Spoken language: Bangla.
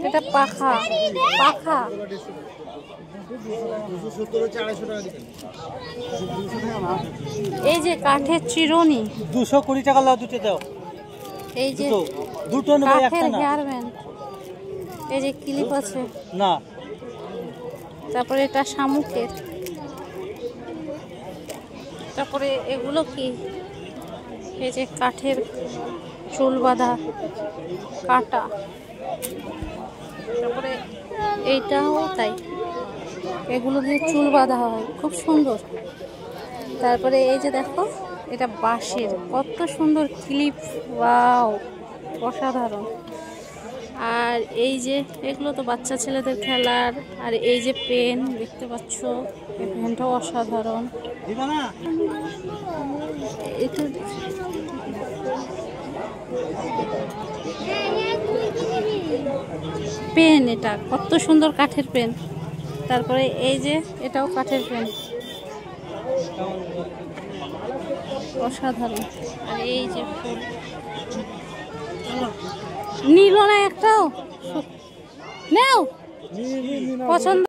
এটা পাখা পাখা এই যে কাঠের চিরুনি 220 টাকা লাও দুটো দাও। এই যে দুটো নেব একটা না। হেয়ার ব্যান্ড এই যে ক্লিপ আছে না। তারপরে এটা শামুকের। তারপরে এগুলো কি এই যে কাঠের চুল বাঁধা কাটা। তারপরে এইটাও তাই, এগুলো দিয়ে চুল বাঁধা হয়, খুব সুন্দর। তারপরে এই যে দেখো এটা বাঁশের, কত সুন্দর ক্লিপ, ওয়াও অসাধারণ। আর এই যে এগুলো তো বাচ্চা ছেলেদের খেলার। আর এই যে পেন দেখতে পাচ্ছ, এই পেনটাও অসাধারণ। পেন, এটা কত সুন্দর কাঠের পেন। তারপরে এই যে এটাও কাঠের পেন, অসাধারণ। আর এই যে ফুল নিল না একটাও, নেও পছন্দ।